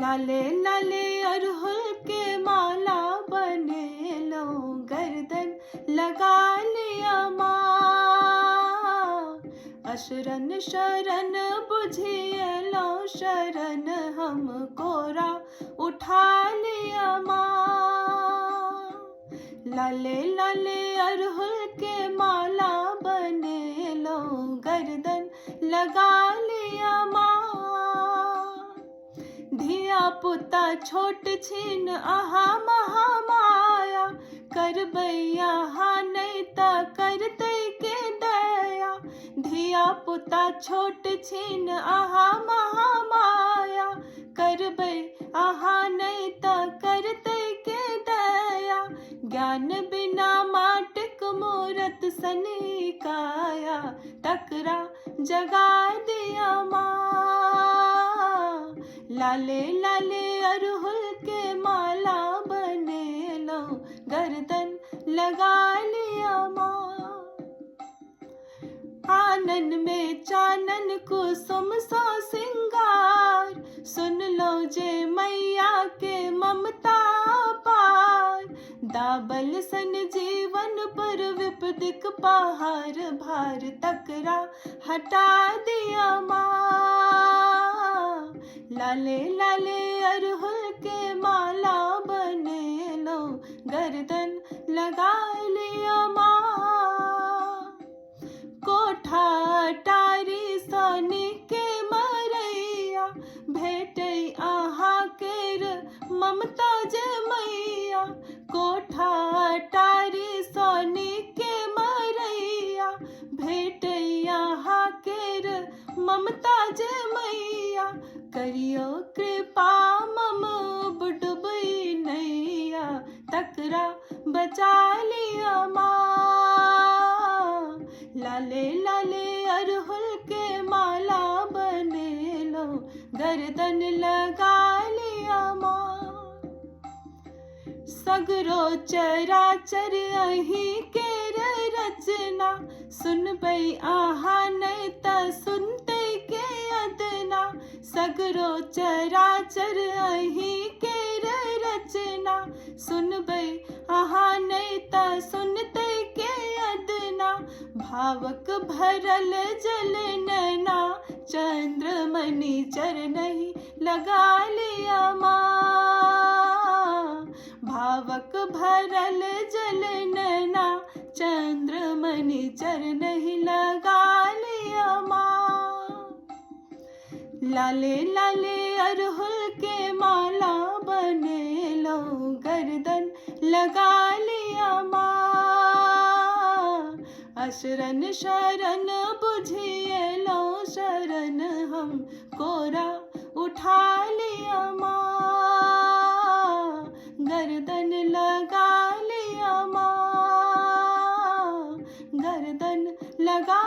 लाले लाले अरहुल के माला बने लो, गर्दन लगा लिया माँ। अशरन शरण बुझिए लो, शरण हमको रा उठा लिया माँ। लाले लाले अरहुल के माला बने लो, गर्दन लगा लिया माँ। धिया पुता छोट छीन आहा महामाया, कर बैया हा नहीं ता करते के दया। धिया पुता छोट छीन आहा महामाया, कर बैया हा नहीं ता करते के दया। ज्ञान बिना माटिक मूरत सनी काया, तकरा जगा दिया माँ। लाले लाले अरहुल के माला बने लो, गर्दन लगा लिया माँ। आनन में चानन कुसुम सो सिंगार, सुन लो जे मैया के ममता पार। दाबल सन जीवन पर विपदिक पहाड़, भार तकरा हटा दिया माँ। लाले लाले अरहुल के माला बने लो, गर्दन लगा लिया माँ। कोठा टारी सोनी के मरैया, भेटै आहा केर ममता जे मैया। कोठा टारी सोनी के मरैया, भेटै आहा केर ममता जे मैया। करियो कृपा मम डुबई नैया, तकरा बचा लिया माँ। लाले लाले अरहुल के माला बने लो, गर्दन लगा लिया माँ। सगरो चराचर अही केर रचना, सुनबै आहा नहीं ता सुनते के अदना। सगरो चराचर अही केर रचना, सुनबै आहा नहीं ता सुनते के अदना। भावक भरल जल नैना, चंद्रमणि चरनहि लगा लिया माँ। भावक भरल जल नैना, चंद्रमणि चरनहि लगा लिया माँ। लाले लाले अरहुल के माला बने लो, गर्दन लगा लिया माँ। अशरन शरण बुझिए लो, शरण हमको रा उठा लिया माँ। गर्दन लगा लिया माँ, गर्दन लगा